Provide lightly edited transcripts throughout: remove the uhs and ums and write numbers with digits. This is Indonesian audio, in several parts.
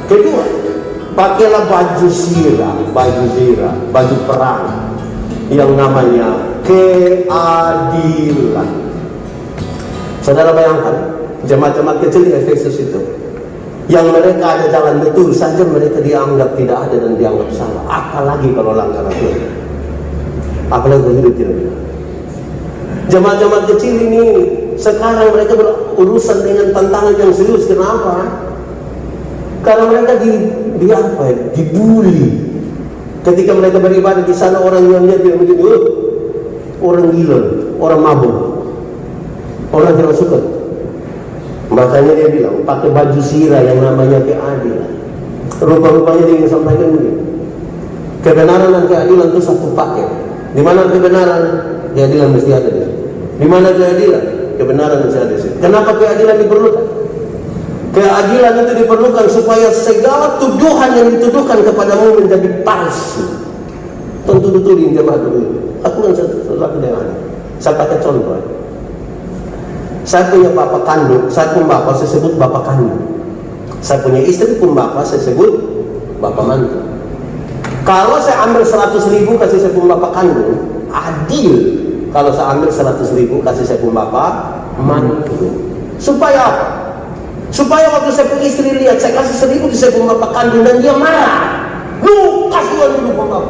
Kedua, pakailah baju zirah, baju perang yang namanya keadilan. Saudara bayangkan, jemaat-jemaat kecil di Efesus itu, yang mereka ada jalan betul saja mereka dianggap tidak ada dan dianggap salah. Apalagi kalau langgar aturan, apalagi hidup tidak benar. Jemaat-jemaat kecil ini sekarang mereka berurusan dengan tantangan yang serius. Kenapa? Karena mereka dibully. Ketika mereka beribadah di sana, orang yang lihat dia begini, orang gila, orang mabuk, orang tidak suka. Makanya dia bilang pakai baju zirah yang namanya keadilan. Rupa-rupanya dia ingin sampaikan begini, kebenaran dan keadilan itu satu paket. Di mana kebenaran, keadilan mesti ada di situ. Di mana keadilan, kebenaran mesti ada di situ. Kenapa keadilan diperlukan? Keadilan itu diperlukan supaya segala tuduhan yang dituduhkan kepadamu menjadi palsu. Tentu betul ini jemaat dulu. Aku kan sesuatu dengan saya pakai contoh. Saya punya bapak kandung, saya pun bapak, saya sebut bapak kandung. Saya punya istri pun bapak, saya sebut bapak mantu. Kalau saya ambil 100.000 kasih saya pun bapak kandung, adil. Kalau saya ambil 100.000 kasih saya pun bapak mantu. Supaya apa? Supaya waktu saya punya istri lihat saya kasih 1.000 saya pun bapak kandung dan dia marah. Lu kasihan dulu bapak.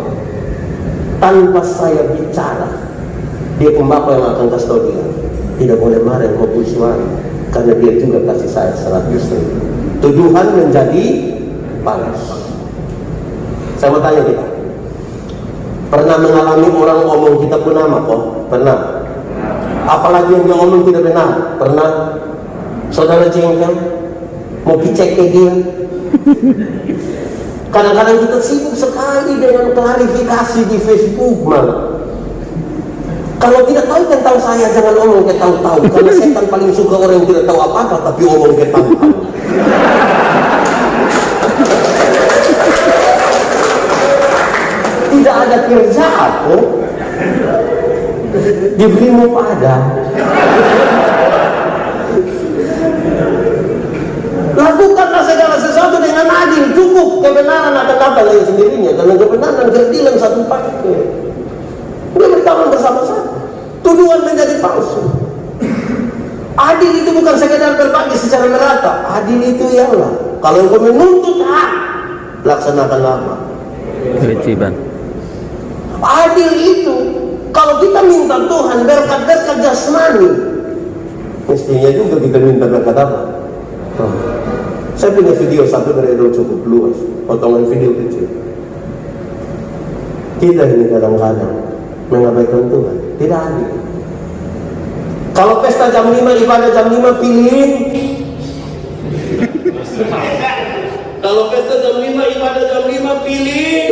Tanpa saya bicara, dia pun bapak yang akan kasih tahu dia. Tidak boleh marah yang maupun suara, karena dia juga kasih saya 100.000. Tuduhan menjadi palsu. Saya mau tanya kita, pernah mengalami orang omong kita pun nama kok? Pernah? Apalagi yang dia omong tidak benar? Pernah? Saudara jengkel? Mau dicek ke dia? Kadang-kadang kita sibuk sekali dengan klarifikasi di Facebook malah. Kalau tidak tahu tentang saya, jangan omong ke tahu-tahu. Karena setan paling suka orang yang tidak tahu apa-apa tapi omong ke tahu-tahu. Tidak ada kerjaan kok. Diberimu pada. Lakukanlah segala sesuatu dengan adil. Cukup kebenaran akan datang dengan sendirinya. Karena kebenaran dan keadilan satu paket. Dia berkawan bersama-sama. Tuduhan menjadi palsu. Adil itu bukan sekedar berbagi secara merata. Adil itu ialah kalau engkau menuntut hak, laksanakanlah apa? Kewajiban. Adil itu kalau kita minta Tuhan berkat-berkat jasmani, mestinya juga kita minta berkat apa? Saya punya video satu dari itu cukup luas, potongan video kecil. Kita ini kadang-kadang mengabaikan Tuhan, tidak adil. Kalau pesta jam 5, ibadah jam 5, pilih. Kalau pesta jam 5, ibadah jam 5, pilih.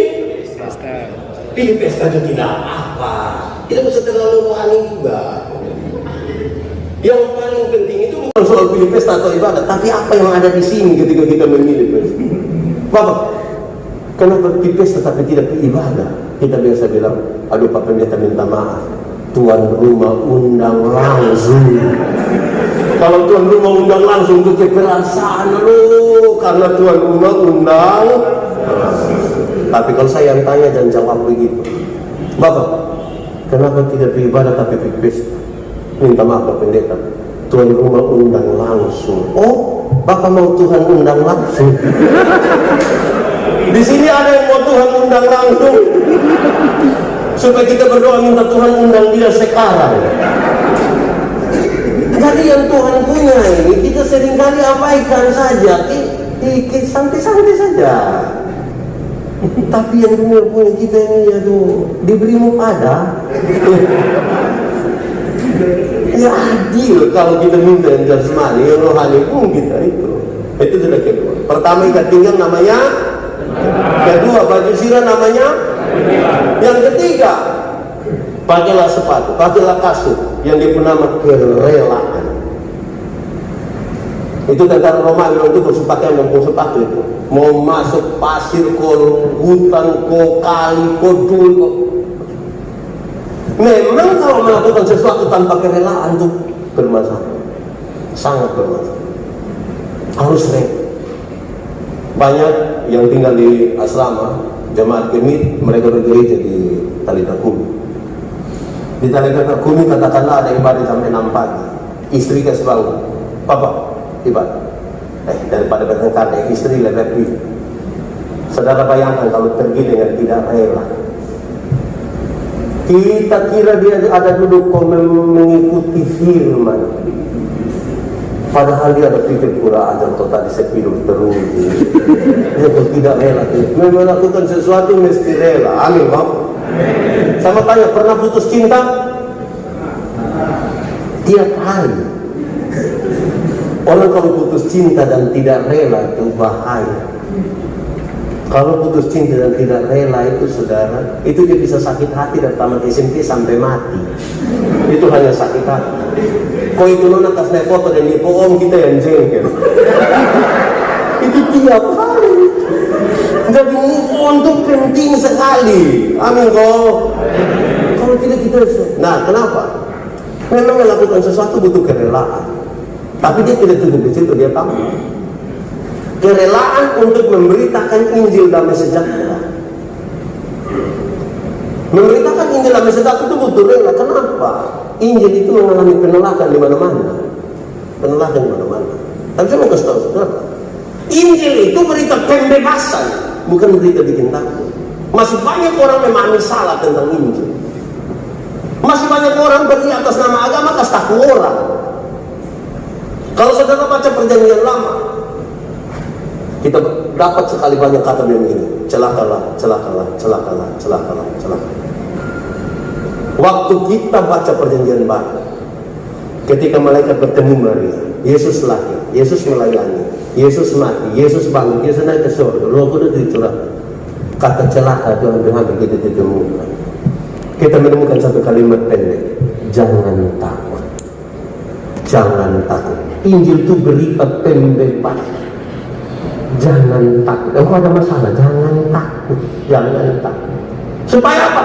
Pilih pesta itu tidak apa. Tidak bisa terlalu rohani juga. Yang paling penting itu bukan soal pilih pesta atau ibadah, tapi apa yang ada di sini ketika kita memilih pesta. Bapak, kenapa pilih pesta tapi tidak pilih ibadah? Kita biasa bilang, aduh Pak Pendeta minta maaf, tuan rumah undang langsung. Kalau tuan rumah undang langsung itu keperasaan lu, karena tuan rumah undang. Tapi kalau saya yang tanya dan jawab begitu, Bapak, kenapa tidak beribadah tapi pipis? Minta maaf Pak Pendeta, tuan rumah undang langsung. Oh, Bapak mau Tuhan undang langsung? Di sini ada yang mau Tuhan undang langsung, supaya kita berdoa minta Tuhan undang dia sekarang. Jadi yang Tuhan punya ini kita seringkali abaikan saja, santai-santai saja. Tapi yang punya kita ini aduh, diberimu pada. Ya adil kalau kita minta yang jasmani, yang rohani pun kita itu sudah kedua. Pertama ikat pinggang namanya, kedua baju zirah namanya, yang ketiga pakailah sepatu, pakailah kasut yang dibernama kerelaan. Itu tentara Romawi itu berpakaian dan sepatu itu mau masuk pasir, ke hutan, ke kali, ke dul. Memang kalau melakukan sesuatu tanpa kerelaan itu bermasalah, sangat bermasalah. Harus repot. Banyak yang tinggal di asrama, jemaat Kemit, mereka bergereja di Talita Kumi. Di Talita Kumi katakanlah ada ibadah sampai 6 pagi. Istri kasih bangun, papa ibadah. Daripada bertengkar dengan istri lebih aktif. Saudara bayangkan kalau pergi dengan tidak rela. Kita kira dia ada duduk mengikuti firman, padahal dia ada pikir pura aja atau tadi sepuluh terus. Dia tidak rela. Memang melakukan sesuatu mesti rela. Amin, Pak. Sama tanya, pernah putus cinta? Tiap hari. Orang kalau putus cinta dan tidak rela itu bahaya. Kalau putus cinta dan tidak rela itu, saudara, itu dia bisa sakit hati dari tamat SMP sampai mati. Itu hanya sakit hati. Kok itu nona kasih foto dan nipu om kita yang jengkel. Itu tiap hari. Jadi move on itu penting sekali. Amin kok. Kalau tidak kita, nah kenapa? Memang melakukan sesuatu butuh kerelaan. Tapi dia tidak cukup di situ, dia tahu. Kerelaan untuk memberitakan Injil damai sejahtera. Memberitakan Injil damai sejahtera itu butuh rela. Kenapa? Injil itu mengalami penolakan di mana-mana. Penolakan di mana-mana. Tapi saya mau kasih tahu saudara, Injil itu berita pembebasan, bukan berita bikin takut. Masih banyak orang memahami salah tentang Injil. Masih banyak orang beri atas nama agama kasih takut orang. Kalau saudara baca perjanjian lama, kita dapat sekali banyak kata begini, celakalah, celakalah, celakalah, celakalah, celakalah. Waktu kita baca perjanjian baru, ketika malaikat bertemu Maria, Yesus lahir, Yesus melayani, Yesus mati, Yesus bangun, Yesus naik ke surga, Roh Kudus dicurahkan. Kata celaka Tuhan kita ditemukan. Kita menemukan satu kalimat pendek, jangan takut, jangan takut. Injil itu berita pembebasan. Jangan takut. Kalau ada masalah, jangan takut. Jangan takut. Supaya apa?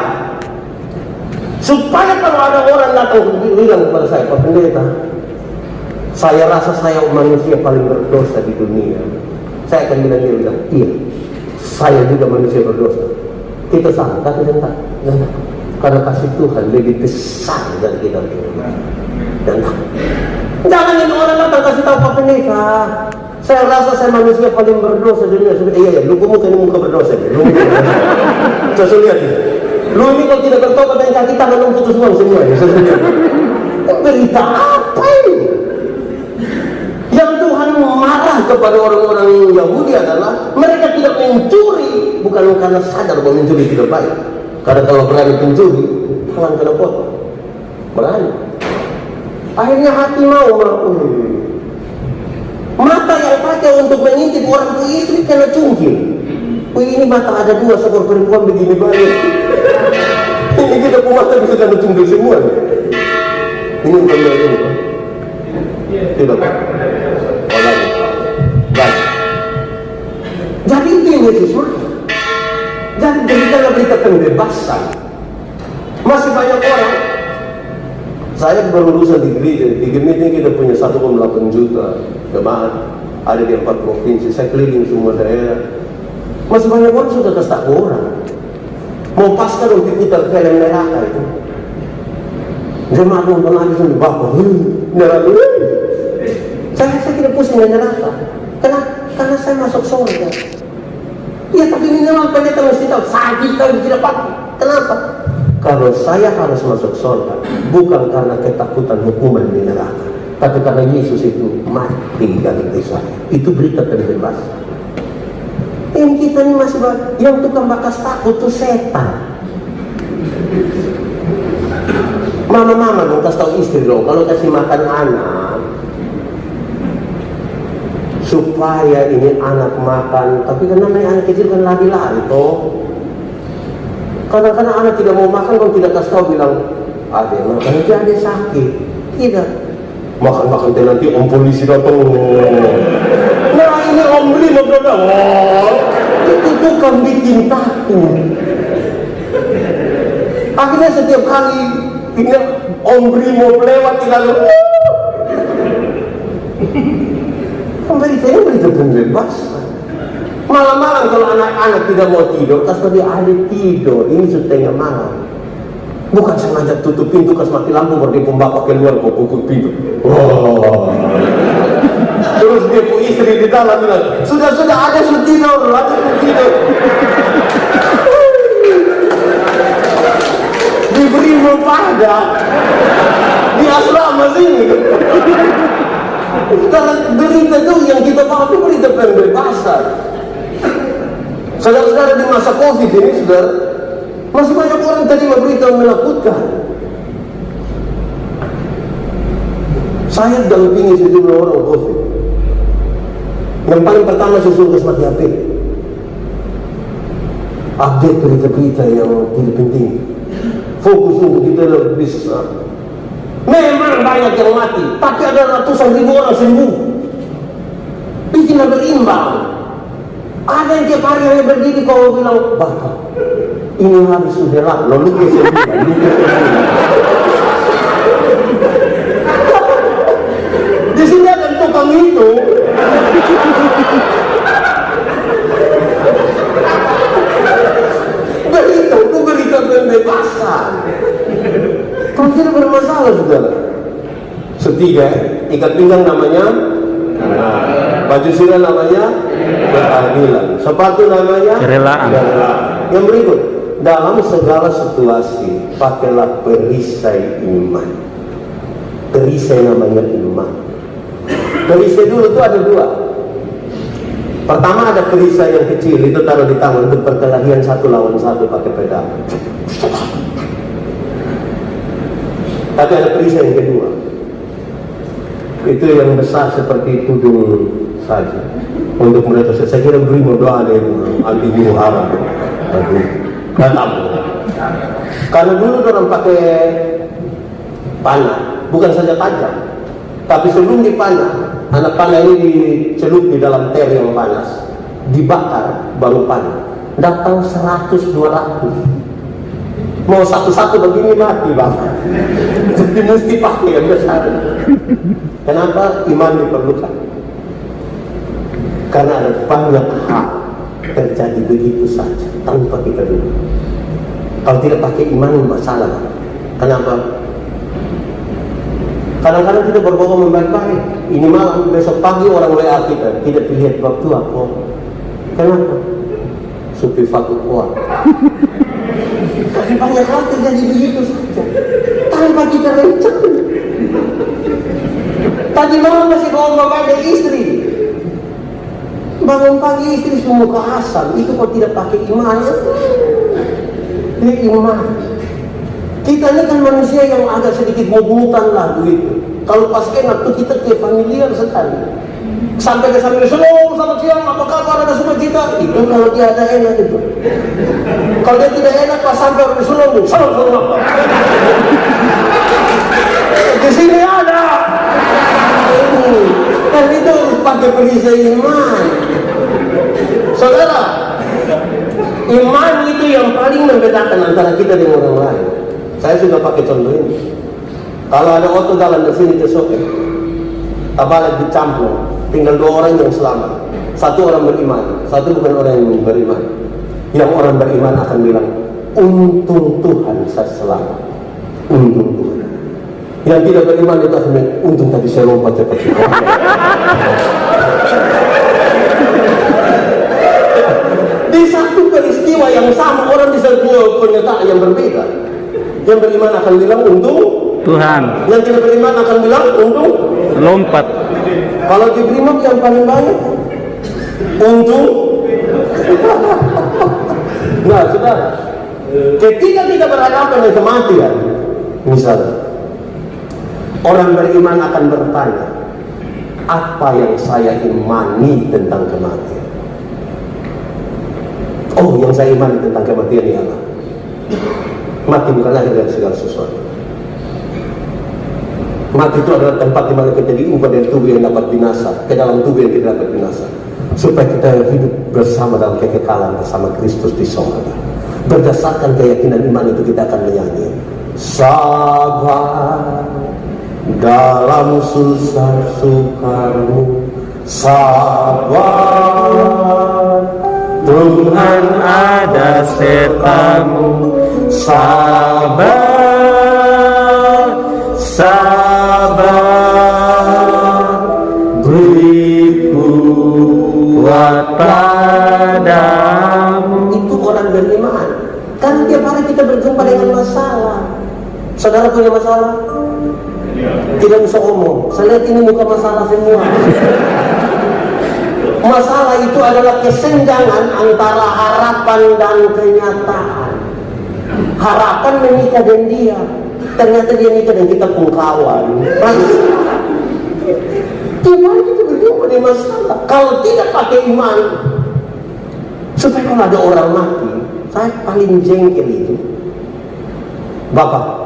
Supaya kalau ada orang datang bilang kepada saya, Pak Pendeta, saya rasa saya manusia paling berdosa di dunia. Saya akan bilang, dia bilang, iya, saya juga manusia berdosa. Kita salah, tapi jangan takut. Karena kasih Tuhan lebih besar dari kita. Dan jangan ini orang datang kasih tahu Pak Pendeta, saya rasa saya manusia paling berdosa di dunia. Iya, lu muka ini muka berdosa. Saya lihat ini. Lu ini kalau tidak bertobat dan kaki tangan lu putus uang semua. Berita apa ini? Yang Tuhan marah kepada orang-orang Yahudi adalah mereka tidak mencuri, bukan karena sadar bahwa mencuri tidak baik. Karena kalau berani mencuri, tangan kena potong. Berani. Akhirnya hati mau. Mata yang pakai untuk mengintip orang tua istri kena cungkil. Ini mata ada dua, seekor perempuan begini banyak. Ini kita pun mata bisa kena cungkil semua. Ini bukan dari ini, Pak. Tidak, Pak. Oh, lagi. Jadi itu yang Yesus marah. Jadi berikanlah berita pembebasan. Masih banyak orang. Saya berurusan di gereja. Di Gemit ini kita punya 1,8 juta jemaat, ada di 4 provinsi. Saya keliling semua daerah. Masih banyak orang sudah kasih tahu orang. Mau pasca dong diputar film neraka itu. Jemaat nonton lagi sama bapak. Neraka. Saya tidak pusing dengan neraka. Karena saya masuk surga. Ya tapi minimal pendeta mesti tahu. Sakit kalau tidak patuh. Kenapa? Kalau saya harus masuk surga, bukan karena ketakutan hukuman di neraka, tapi karena Yesus itu mati ganti saya. Itu berita pembebasan. Yang kita ini masih yang tukang bakas takut itu setan. Mama dong kasih tahu istri dong, kalau kasih makan anak, supaya ini anak makan. Tapi karena anak kecil kan lari-lari toh. Kadang-kadang anak tidak mau makan, kalau tidak kasih tahu bilang, adek makan aja, adek sakit. Tidak. Makan-makan nanti om polisi datang. Nah ini om beli makan. Itu bukan bikin takut. Akhirnya setiap kali ini om beli mau lewat tidak lalu. Berita ini berita pembebasan. Malam-malam kalau anak-anak tidak mau tidur, kasih dia adik tidur, ini sudah tengah malam. Bukan sengaja tutup pintu, kasih mati lampu, baru dia bapak keluar, kok pukul pintu. Oh. Terus dia pun istri di dalam bilang, sudah ada sudah tidur, ada sudah tidur. Diberi pada di asrama sini. Karena berita itu yang kita paham itu berita pembebasan. Saudara-saudara, di masa COVID ini, saudara, masih banyak orang terima berita yang menakutkan. Saya dampingi sejumlah orang COVID. Yang paling pertama susul ke smart HP, update berita-berita yang tidak penting, fokus untuk kita lebih besar. Memang banyak yang mati, tapi ada ratusan ribu orang sembuh. Bikinlah berimbang. Ada yang tiap hari hanya berdiri kalau bilang, Bapak, ini hari sudah lah, lalu dia sembuh. Di sini ada tukang itu. Berita itu berita pembebasan. Kalau tidak bermasalah, saudara. Setiga, ikat pinggang namanya baju sirah namanya keadilan, sepatu namanya kerelaan. Yang berikut, dalam segala situasi pakailah perisai iman. Perisai namanya iman. Perisai dulu itu ada dua. Pertama ada perisai yang kecil, itu taruh di tangan untuk perkelahian satu lawan satu pakai pedang. Tapi ada perisai yang kedua, itu yang besar seperti tudung saja untuk mereka. Saya kira beri doa ada yang anti huru hara. Datang. Karena dulu orang pakai panah, bukan saja tajam, tapi sebelum dipanah, anak panah ini dicelup di dalam ter yang panas, dibakar baru panah. Datang 100-200. Mau satu-satu begini mati, Bapak. Jadi mesti pakai yang besar. Kenapa? Iman diperlukan. Karena ada banyak hal terjadi begitu saja tanpa kita dulu. Kalau tidak pakai iman, masalah. Kenapa? Kadang-kadang kita berbohong baik-baik. Ini malam, besok pagi orang WA kita tidak dilihat waktu apa. Kenapa? Supaya fakut kuat. Banyak hal terjadi begitu saja tanpa kita rencana. Tadi malam masih ngomong ada istri, bangun pagi istri semua ke asal. Itu kok tidak pakai iman? Ini iman. Kita ini kan manusia yang agak sedikit bobotan lah begitu. Kalau pas enak tuh kita kayak familiar sekali. Sampai ke sambil selalu selamat siang, apa kabar, ada sukacita. Itu kalau dia ada enak itu. Kalau dia tidak enak pas sampai ke selalu selamat. Di sini ada. Kan itu pakai perisai iman. Saudara, iman itu yang paling membedakan antara kita dengan orang lain. Saya sudah pakai contoh ini. Kalau ada auto jalan ke sini ke sopir, tabalan dicampur, tinggal 2 orang yang selamat. 1 orang beriman, 1 bukan orang yang beriman. Yang orang beriman akan bilang, untung Tuhan saya selamat. Untung Tuhan. Yang tidak beriman itu akan bilang, untung tadi saya lompat cepat. Di satu peristiwa yang sama, orang bisa dua pernyataan yang berbeda. Yang beriman akan bilang untung Tuhan. Yang tidak beriman akan bilang untung lompat. Kalau diberiman yang paling banyak untung. Nah, saudara, ketika kita berhadapan dengan kematian, misalnya orang beriman akan bertanya, apa yang saya imani tentang kematian? Oh, yang saya imani tentang kematian ialah mati bukan lahir dari segala sesuatu. Mati itu adalah tempat di mana kita diubah dari tubuh yang dapat binasa ke dalam tubuh yang tidak dapat binasa, supaya kita hidup bersama dalam kekekalan bersama Kristus di sorga. Berdasarkan keyakinan iman itu kita akan menyanyi, sabar dalam susah sukamu, sabar Tuhan ada sertamu. Sabar, sabar, beri kuat padamu. Itu orang beriman. Karena tiap hari kita berjumpa dengan masalah. Saudara punya masalah? Tidak bisa omong. Saya lihat ini muka masalah semua. Masalah itu adalah kesenjangan antara harapan dan kenyataan. Harapan menikah dengan dia, ternyata dia nikah dengan kita pun kawan. Tiap hari kita berjumpa dengan masalah. Kalau tidak pakai iman, supaya kalau ada orang mati, saya paling jengkel itu. Bapak,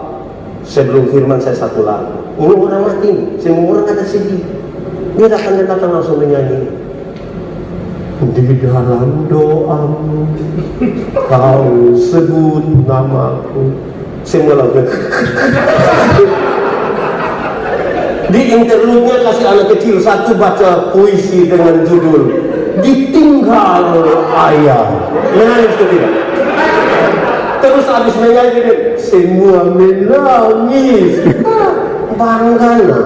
sebelum firman saya satu lagu. Ini orang mati, semua orang ada sedih. Dia datang langsung menyanyi. Di dalam doamu, kau sebut namaku. Semua lagu. Di interlude-nya kasih anak kecil satu baca puisi dengan judul Ditinggal Ayah. Menangis ke tidak? Terus habis menyanyi, semua menangis. Bangga lah.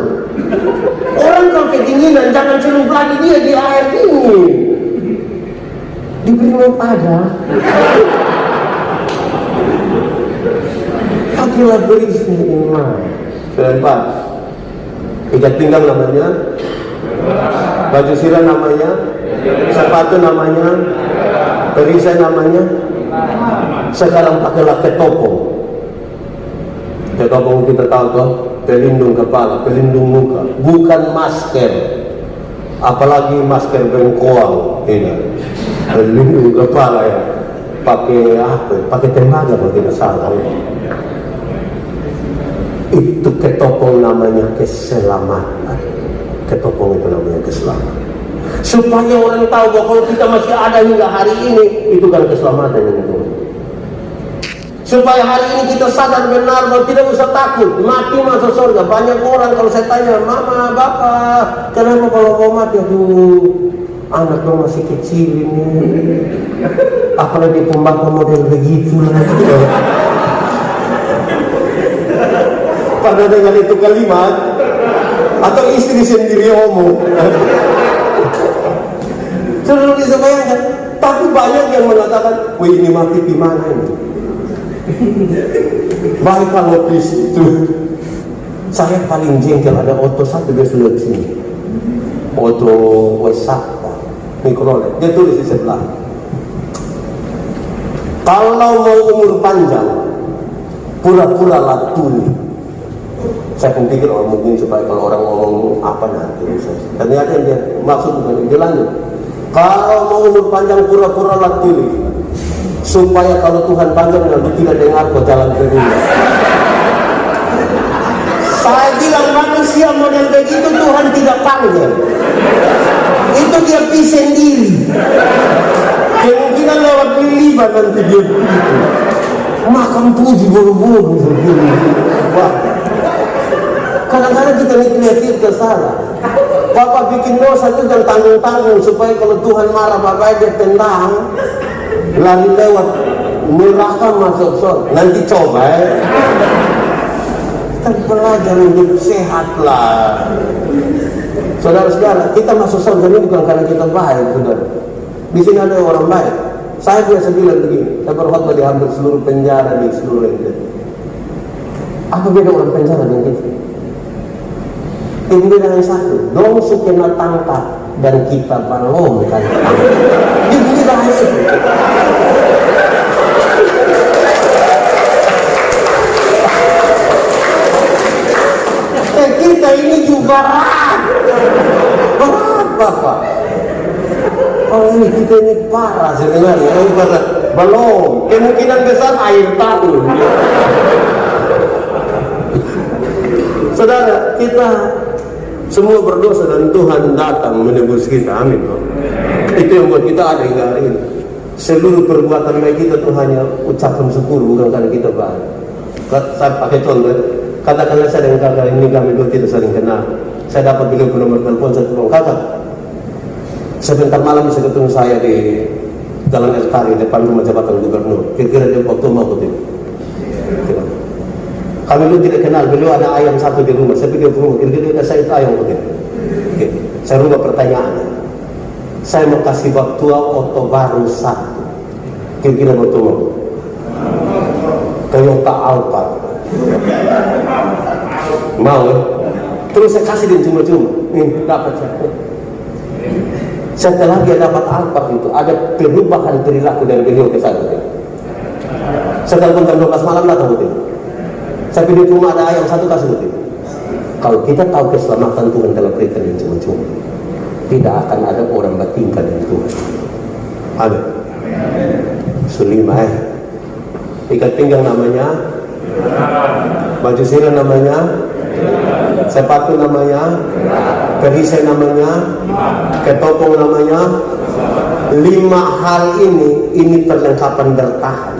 Orang kalau kedinginan jangan celup lagi dia di air dingin. Diberi pada. Akilah berisi iman. Kenapa? Ikat pinggang namanya, baju sirah namanya, sepatu namanya, perisai namanya. Sekarang pakailah ketopong. Ketopong kita tahu toh, pelindung kepala, pelindung muka, bukan masker. Apalagi masker bengkoang, tidak. Pelindung kepala ya. Pakai apa? Pakai tenaga kalau tidak salah. Itu ketopong namanya keselamatan. Ketopong itu namanya keselamatan. Supaya orang tahu bahwa kalau kita masih ada hingga hari ini, itu kan keselamatan yang itu. Supaya hari ini kita sadar benar bahwa tidak usah takut mati masuk surga. Banyak orang kalau saya tanya, mama, bapak, kenapa kalau mau mati? Aduh, anak lo masih kecil ini. Apalagi pembaca model begitu lagi. Pada dengan itu kalimat, atau istri sendiri ngomong. Sudah bisa bayangkan. Tapi banyak yang mengatakan, wih ini mati di mana ini? Baik kalau di situ. Saya paling jengkel ada Oto satu dia sudah di sini. Oto Wesaka Mikrolet. Dia tulis di sebelah. Kalau mau umur panjang, pura-pura lah tuli. Saya pun pikir orang mungkin supaya kalau orang ngomong apa nanti. Ternyata dia maksud bukan dia lanjut. Kalau mau umur panjang pura-pura lah tuli. Supaya kalau Tuhan panggil lalu tidak dengar kau jalan ke dunia. Saya bilang manusia model begitu Tuhan tidak panggil. Itu dia pergi sendiri. Kemungkinan lewat Liliba nanti dia begitu. Makan puji buru-buru. Kadang-kadang kita kreatif ke salah. Bapak bikin dosa itu jangan tanggung-tanggung supaya kalau Tuhan marah bapak dia tendang. Lari lewat neraka masuk surga. Nanti coba kita belajar hidup sehat lah. Saudara-saudara, kita masuk surga ini bukan karena kita baik, saudara. Di sini ada orang baik. Saya biasa bilang begini, saya berkhotbah di hampir seluruh penjara di seluruh Indonesia. Apa beda orang penjara dengan kita? Ini beda yang satu, dong sukena tangkap dan kita balong kan. Ini bahaya itu. Kita ini juga berat Bapak. Oh ini kita ini parah sebenarnya. Ini parah. Balong. Kemungkinan besar air tahun. Saudara, kita semua berdosa dan Tuhan datang menebus kita. Amin. Itu yang buat kita ada hingga hari ini. Seluruh perbuatan baik kita Tuhan hanya ucapan syukur, bukan karena kita baik. Saya pakai contoh. Katakanlah saya dengan kakak ini kami dua tidak saling kenal. Saya dapat beliau nomor telepon, saya bilang kakak, sebentar malam bisa ketemu saya di Jalan Lestari depan rumah jabatan gubernur. Kira-kira dia waktu mau ke sini. Kami dulu tidak kenal, beliau ada ayam satu di rumah. Saya pergi ke rumah, kira-kira saya itu ayam ke sini. Oke. Saya rubah pertanyaannya. Saya mau kasih waktu auto baru satu. Kira-kira waktu mau. Toyota Alphard. Mau ya? Terus saya kasih dia cuma-cuma. Nih, dapat saya. Setelah dia dapat Alphard itu, ada perubahan perilaku dari beliau ke saya. Setelah jam 12 malam datang betul. Saya pilih rumah ada ayam satu kasih betul. Kalau kita tahu keselamatan Tuhan dalam berikan yang cuma-cuma, tidak akan ada orang bertingkah dengan Tuhan. Amin. Sulima ikat pinggang namanya, baju sirah namanya, sepatu namanya, perisai namanya, ketopong namanya. 5 hal ini perlengkapan bertahan.